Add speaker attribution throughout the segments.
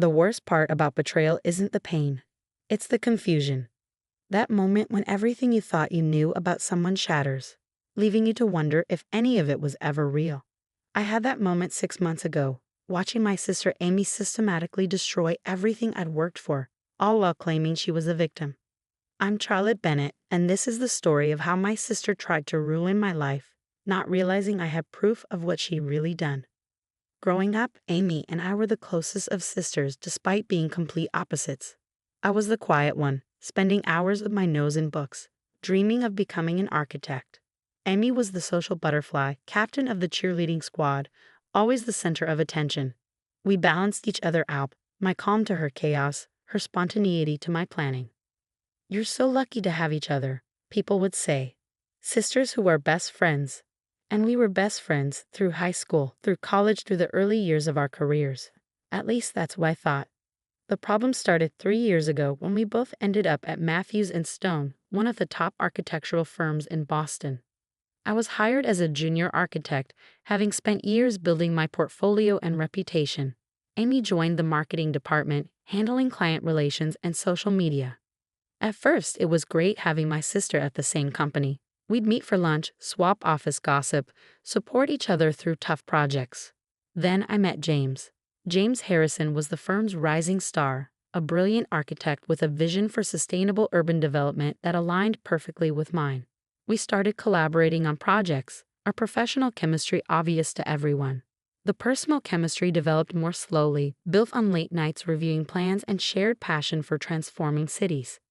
Speaker 1: The worst part about betrayal isn't the pain, it's the confusion. That moment when everything you thought you knew about someone shatters, leaving you to wonder if any of it was ever real. I had that moment 6 months ago, watching my sister Amy systematically destroy everything I'd worked for, all while claiming she was a victim. I'm Charlotte Bennett, and this is the story of how my sister tried to ruin my life, not realizing I had proof of what she'd really done. Growing up, Amy and I were the closest of sisters despite being complete opposites. I was the quiet one, spending hours with my nose in books, dreaming of becoming an architect. Amy was the social butterfly, captain of the cheerleading squad, always the center of attention. We balanced each other out, my calm to her chaos, her spontaneity to my planning. "You're so lucky to have each other," people would say. Sisters who were best friends. And we were best friends through high school, through college, through the early years of our careers. At least that's what I thought. The problem started 3 years ago when we both ended up at Matthews and Stone, one of the top architectural firms in Boston. I was hired as a junior architect, having spent years building my portfolio and reputation. Amy joined the marketing department, handling client relations and social media. At first, it was great having my sister at the same company. We'd meet for lunch, swap office gossip, support each other through tough projects. Then I met James. James Harrison was the firm's rising star, a brilliant architect with a vision for sustainable urban development that aligned perfectly with mine. We started collaborating on projects, our professional chemistry obvious to everyone. The personal chemistry developed more slowly, built on late nights reviewing plans and shared passion for transforming cities.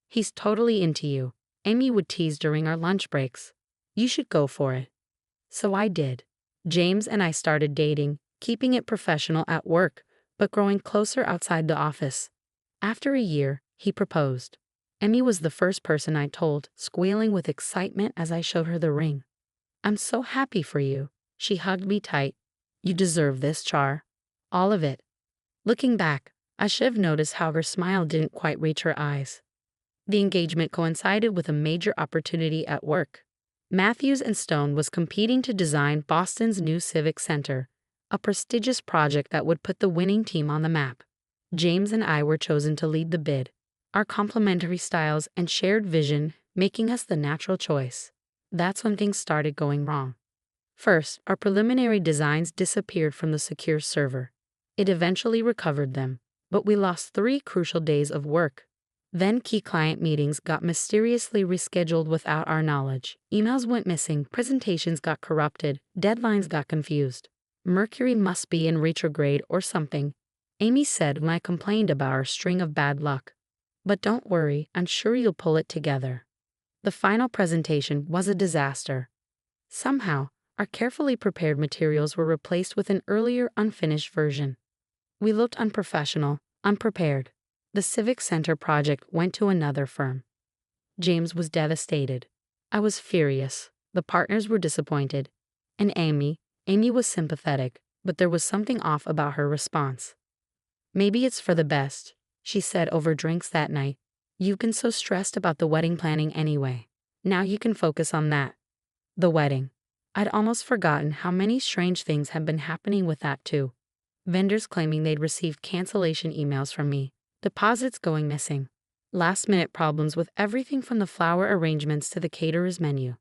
Speaker 1: "He's totally into you," Amy would tease during our lunch breaks. "You should go for it." So I did. James and I started dating, keeping it professional at work, but growing closer outside the office. After a year, he proposed. Amy was the first person I told, squealing with excitement as I showed her the ring. "I'm so happy for you." She hugged me tight. "You deserve this, Char. All of it." Looking back, I should have noticed how her smile didn't quite reach her eyes. The engagement coincided with a major opportunity at work. Matthews and Stone was competing to design Boston's new Civic Center, a prestigious project that would put the winning team on the map. James and I were chosen to lead the bid, our complementary styles and shared vision making us the natural choice. That's when things started going wrong. First, our preliminary designs disappeared from the secure server. It eventually recovered them, but we lost 3 crucial days of work. Then key client meetings got mysteriously rescheduled without our knowledge. Emails went missing, presentations got corrupted, deadlines got confused. Mercury must be in retrograde or something, Amy said when I complained about our string of bad luck. But don't worry, I'm sure you'll pull it together. The final presentation was a disaster. Somehow, our carefully prepared materials were replaced with an earlier unfinished version. We looked unprofessional, unprepared. The Civic Center project went to another firm. James was devastated. I was furious. The partners were disappointed. And Amy was sympathetic, but there was something off about her response. "Maybe it's for the best," she said over drinks that night. "You've been so stressed about the wedding planning anyway. Now you can focus on that." The wedding. I'd almost forgotten how many strange things had been happening with that too. Vendors claiming they'd received cancellation emails from me. Deposits going missing. Last-minute problems with everything from the flower arrangements to the caterer's menu.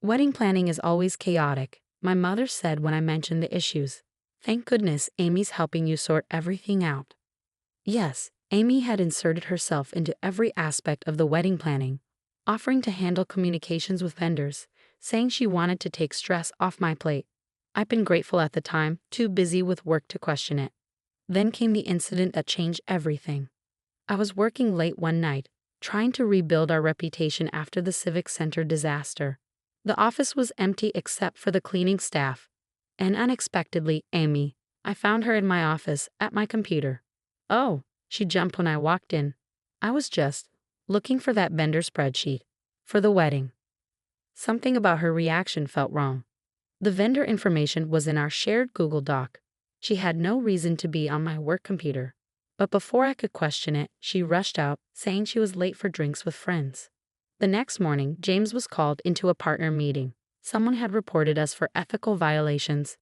Speaker 1: "Wedding planning is always chaotic," my mother said when I mentioned the issues. "Thank goodness Amy's helping you sort everything out." Yes, Amy had inserted herself into every aspect of the wedding planning, offering to handle communications with vendors, saying she wanted to take stress off my plate. I'd been grateful at the time, too busy with work to question it. Then came the incident that changed everything. I was working late one night, trying to rebuild our reputation after the Civic Center disaster. The office was empty except for the cleaning staff. And unexpectedly, I found her in my office, at my computer. "Oh," she jumped when I walked in. I was just looking for that vendor spreadsheet. For the wedding. Something about her reaction felt wrong. The vendor information was in our shared Google Doc. She had no reason to be on my work computer. But before I could question it, she rushed out, saying she was late for drinks with friends. The next morning, James was called into a partner meeting. Someone had reported us for ethical violations.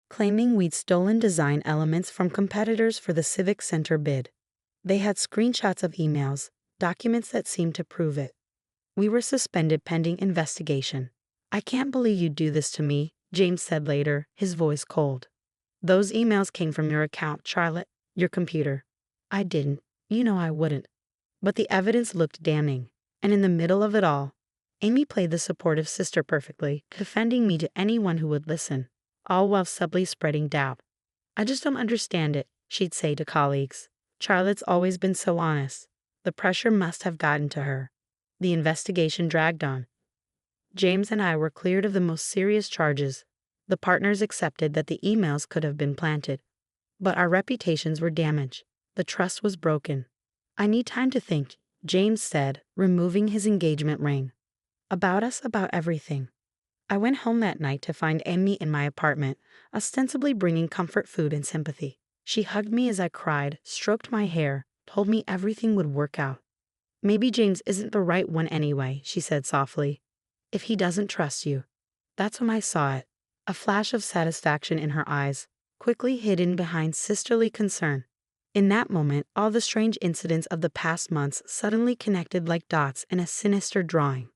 Speaker 1: claiming we'd stolen design elements from competitors for the Civic Center bid. They had screenshots of emails, documents that seemed to prove it. We were suspended pending investigation. I can't believe you'd do this to me, James said later, his voice cold. Those emails came from your account, Charlotte, your computer. I didn't. You know I wouldn't. But the evidence looked damning. And in the middle of it all, Amy played the supportive sister perfectly, defending me to anyone who would listen, all while subtly spreading doubt. I just don't understand it, she'd say to colleagues. Charlotte's always been so honest. The pressure must have gotten to her. The investigation dragged on. James and I were cleared of the most serious charges. The partners accepted that the emails could have been planted. But our reputations were damaged. The trust was broken. I need time to think, James said, removing his engagement ring. About us, about everything. I went home that night to find Amy in my apartment, ostensibly bringing comfort food and sympathy. She hugged me as I cried, stroked my hair, told me everything would work out. Maybe James isn't the right one anyway, she said softly. If he doesn't trust you. That's when I saw it. A flash of satisfaction in her eyes, quickly hidden behind sisterly concern. In that moment, all the strange incidents of the past months suddenly connected like dots in a sinister drawing.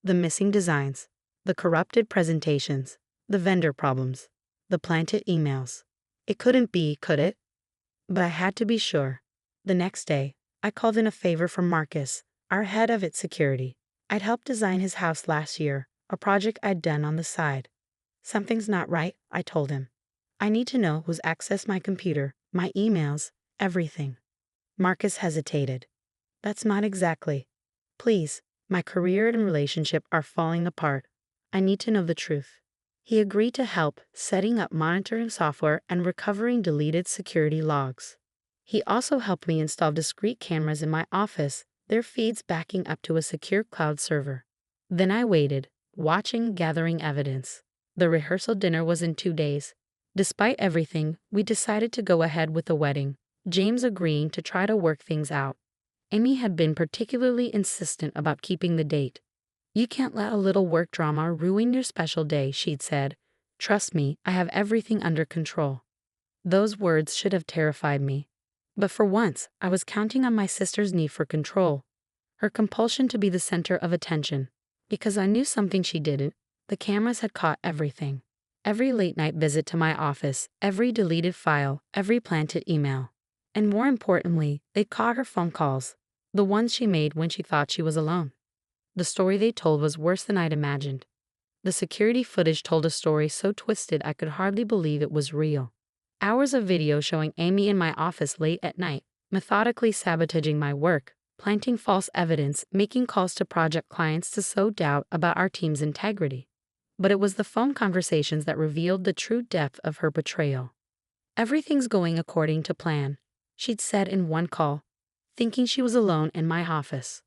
Speaker 1: The missing designs, the corrupted presentations, the vendor problems, the planted emails. It couldn't be, could it? But I had to be sure. The next day, I called in a favor from Marcus, our head of its security. I'd helped design his house last year, a project I'd done on the side. Something's not right, I told him. I need to know who's accessed my computer, my emails, everything. Marcus hesitated. That's not exactly. Please, my career and relationship are falling apart. I need to know the truth. He agreed to help setting up monitoring software and recovering deleted security logs. He also helped me install discrete cameras in my office, their feeds backing up to a secure cloud server. Then I waited, watching, gathering evidence. The rehearsal dinner was in 2 days. Despite everything, we decided to go ahead with the wedding, James agreeing to try to work things out. Amy had been particularly insistent about keeping the date. You can't let a little work drama ruin your special day, she'd said. Trust me, I have everything under control. Those words should have terrified me. But for once, I was counting on my sister's need for control, her compulsion to be the center of attention. Because I knew something she didn't, the cameras had caught everything. Every late-night visit to my office, every deleted file, every planted email. And more importantly, they caught her phone calls, the ones she made when she thought she was alone. The story they told was worse than I'd imagined. The security footage told a story so twisted I could hardly believe it was real. Hours of video showing Amy in my office late at night, methodically sabotaging my work, planting false evidence, making calls to project clients to sow doubt about our team's integrity. But it was the phone conversations that revealed the true depth of her betrayal. Everything's going according to plan, she'd said in one call, thinking she was alone in my office.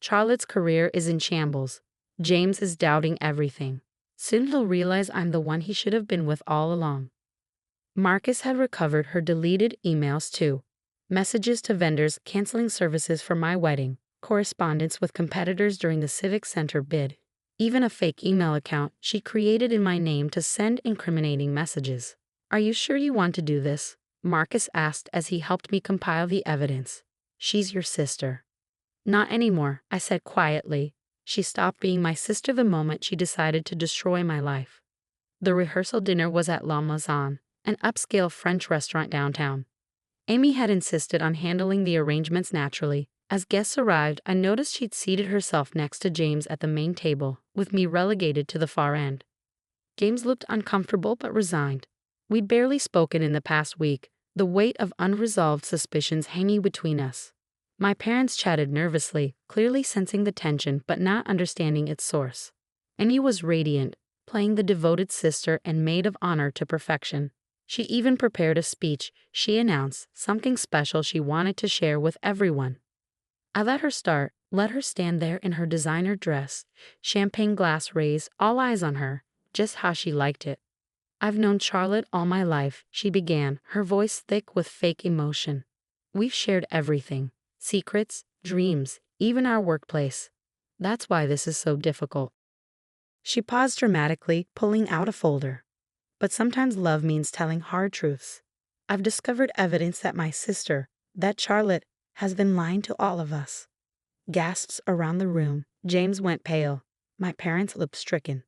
Speaker 1: Charlotte's career is in shambles. James is doubting everything. Soon he'll realize I'm the one he should have been with all along. Marcus had recovered her deleted emails too. Messages to vendors canceling services for my wedding, correspondence with competitors during the Civic Center bid, even a fake email account she created in my name to send incriminating messages. Are you sure you want to do this? Marcus asked as he helped me compile the evidence. She's your sister. Not anymore, I said quietly. She stopped being my sister the moment she decided to destroy my life. The rehearsal dinner was at La Maison, an upscale French restaurant downtown. Amy had insisted on handling the arrangements naturally. As guests arrived, I noticed she'd seated herself next to James at the main table, with me relegated to the far end. James looked uncomfortable but resigned. We'd barely spoken in the past week, the weight of unresolved suspicions hanging between us. My parents chatted nervously, clearly sensing the tension but not understanding its source. Amy was radiant, playing the devoted sister and maid of honor to perfection. She even prepared a speech, she announced, something special she wanted to share with everyone. I let her start, let her stand there in her designer dress, champagne glass raised, all eyes on her, just how she liked it. I've known Charlotte all my life, she began, her voice thick with fake emotion. We've shared everything, secrets, dreams, even our workplace. That's why this is so difficult. She paused dramatically, pulling out a folder. But sometimes love means telling hard truths. I've discovered evidence that my sister, that Charlotte, has been lying to all of us. Gasps around the room. James went pale. My parents looked stricken.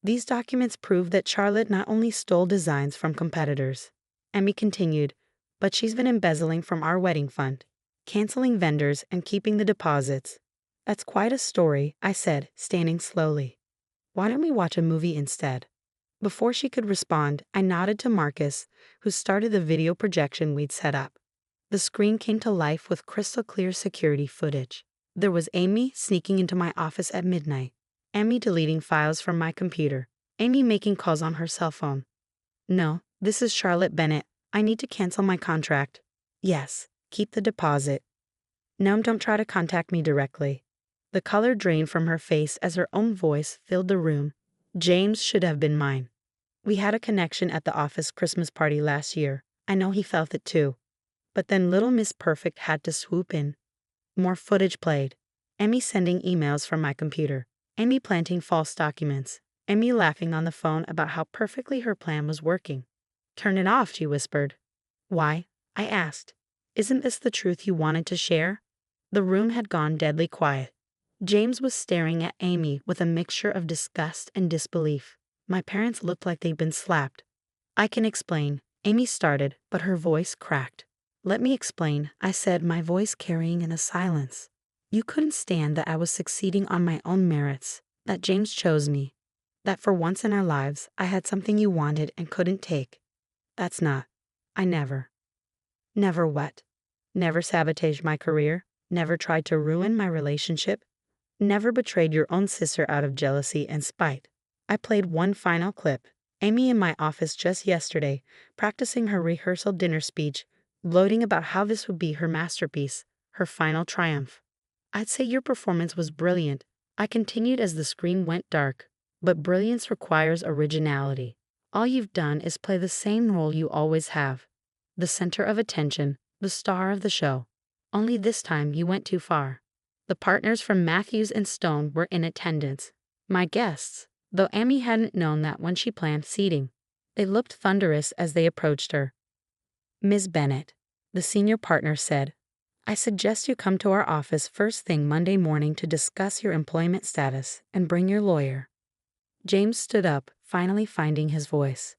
Speaker 1: These documents prove that Charlotte not only stole designs from competitors. Emmy continued, but she's been embezzling from our wedding fund, canceling vendors and keeping the deposits. That's quite a story, I said, standing slowly. Why don't we watch a movie instead? Before she could respond, I nodded to Marcus, who started the video projection we'd set up. The screen came to life with crystal clear security footage. There was Amy sneaking into my office at midnight, Amy deleting files from my computer, Amy making calls on her cell phone. No, this is Charlotte Bennett. I need to cancel my contract. Yes, keep the deposit. No, don't try to contact me directly. The color drained from her face as her own voice filled the room. James should have been mine. We had a connection at the office Christmas party last year. I know he felt it too. But then Little Miss Perfect had to swoop in. More footage played. Emmy sending emails from my computer. Emmy planting false documents. Emmy laughing on the phone about how perfectly her plan was working. Turn it off, she whispered. Why? I asked. Isn't this the truth you wanted to share? The room had gone deadly quiet. James was staring at Amy with a mixture of disgust and disbelief. My parents looked like they'd been slapped. I can explain, Amy started, but her voice cracked. Let me explain, I said, my voice carrying in a silence. You couldn't stand that I was succeeding on my own merits, that James chose me, that for once in our lives I had something you wanted and couldn't take. That's not. I never. Never what? Never sabotaged my career, never tried to ruin my relationship, never betrayed your own sister out of jealousy and spite. I played one final clip. Amy in my office just yesterday, practicing her rehearsal dinner speech, gloating about how this would be her masterpiece, her final triumph. I'd say your performance was brilliant, I continued as the screen went dark. But brilliance requires originality. All you've done is play the same role you always have. The center of attention, the star of the show. Only this time you went too far. The partners from Matthews and Stone were in attendance. My guests, though Amy hadn't known that when she planned seating. They looked thunderous as they approached her. Ms. Bennett, the senior partner said, I suggest you come to our office first thing Monday morning to discuss your employment status and bring your lawyer. James stood up, finally finding his voice.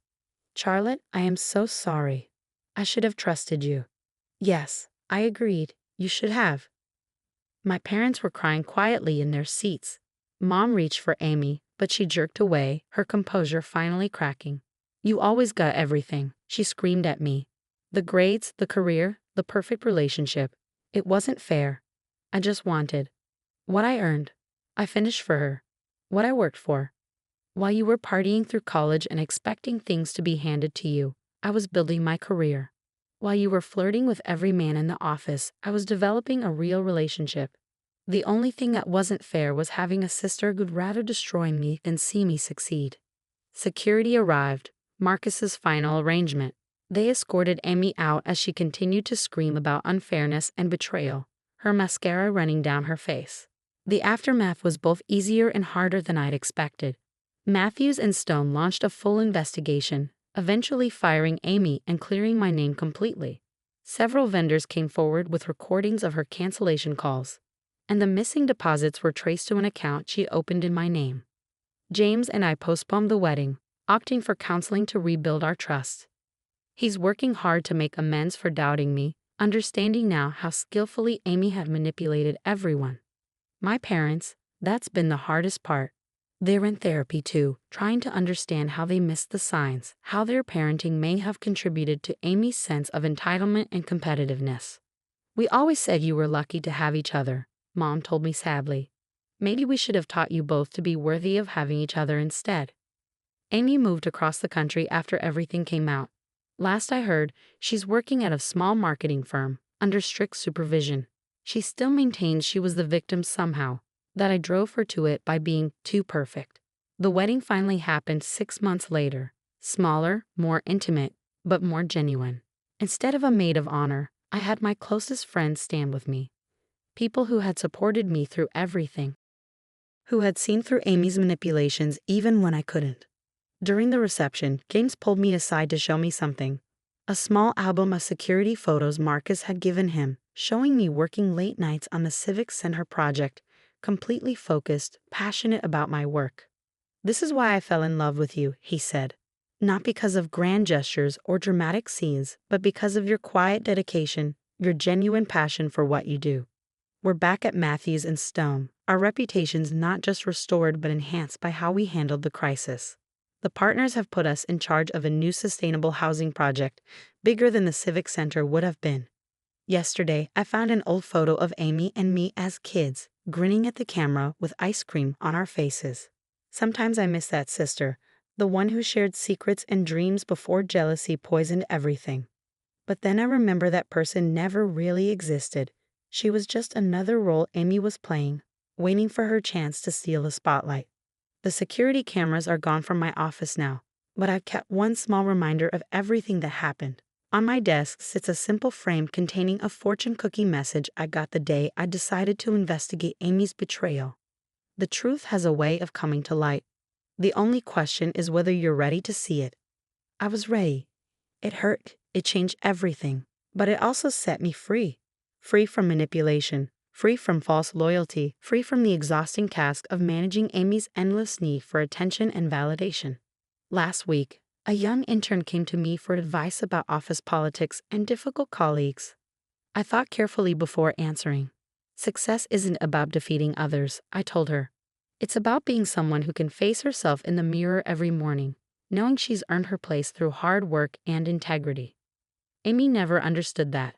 Speaker 1: Charlotte, I am so sorry. I should have trusted you. Yes, I agreed. You should have. My parents were crying quietly in their seats. Mom reached for Amy, but she jerked away, her composure finally cracking. You always got everything, she screamed at me. The grades, the career, the perfect relationship. It wasn't fair. I just wanted what I earned. I finished for her. What I worked for. While you were partying through college and expecting things to be handed to you, I was building my career. While you were flirting with every man in the office, I was developing a real relationship. The only thing that wasn't fair was having a sister who'd rather destroy me than see me succeed. Security arrived, Marcus's final arrangement. They escorted Amy out as she continued to scream about unfairness and betrayal, her mascara running down her face. The aftermath was both easier and harder than I'd expected. Matthews and Stone launched a full investigation, eventually firing Amy and clearing my name completely. Several vendors came forward with recordings of her cancellation calls, and the missing deposits were traced to an account she opened in my name. James and I postponed the wedding, opting for counseling to rebuild our trust. He's working hard to make amends for doubting me, understanding now how skillfully Amy had manipulated everyone. My parents, that's been the hardest part. They're in therapy too, trying to understand how they missed the signs, how their parenting may have contributed to Amy's sense of entitlement and competitiveness. We always said you were lucky to have each other, Mom told me sadly. Maybe we should have taught you both to be worthy of having each other instead. Amy moved across the country after everything came out. Last I heard, she's working at a small marketing firm, under strict supervision. She still maintains she was the victim somehow, that I drove her to it by being too perfect. The wedding finally happened 6 months later, smaller, more intimate, but more genuine. Instead of a maid of honor, I had my closest friends stand with me. People who had supported me through everything. Who had seen through Amy's manipulations even when I couldn't. During the reception, James pulled me aside to show me something. A small album of security photos Marcus had given him, showing me working late nights on the Civic Center project, completely focused, passionate about my work. "This is why I fell in love with you," he said. "Not because of grand gestures or dramatic scenes, but because of your quiet dedication, your genuine passion for what you do." We're back at Matthews and Stone, our reputations not just restored but enhanced by how we handled the crisis. The partners have put us in charge of a new sustainable housing project, bigger than the Civic Center would have been. Yesterday, I found an old photo of Amy and me as kids, grinning at the camera with ice cream on our faces. Sometimes I miss that sister, the one who shared secrets and dreams before jealousy poisoned everything. But then I remember that person never really existed. She was just another role Amy was playing, waiting for her chance to steal the spotlight. The security cameras are gone from my office now, but I've kept one small reminder of everything that happened. On my desk sits a simple frame containing a fortune cookie message I got the day I decided to investigate Amy's betrayal. The truth has a way of coming to light. The only question is whether you're ready to see it. I was ready. It hurt. It changed everything. But it also set me free. Free from manipulation. Free from false loyalty. Free from the exhausting task of managing Amy's endless need for attention and validation. Last week, a young intern came to me for advice about office politics and difficult colleagues. I thought carefully before answering. Success isn't about defeating others, I told her. It's about being someone who can face herself in the mirror every morning, knowing she's earned her place through hard work and integrity. Amy never understood that.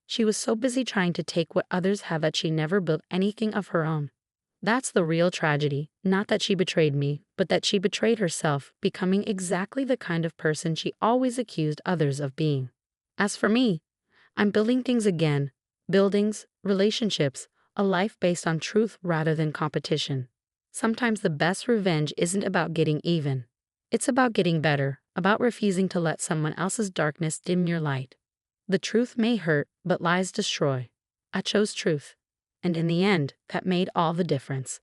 Speaker 1: She was so busy trying to take what others had that she never built anything of her own. That's the real tragedy, not that she betrayed me, but that she betrayed herself, becoming exactly the kind of person she always accused others of being. As for me, I'm building things again, buildings, relationships, a life based on truth rather than competition. Sometimes the best revenge isn't about getting even. It's about getting better, about refusing to let someone else's darkness dim your light. The truth may hurt, but lies destroy. I chose truth. And in the end, that made all the difference.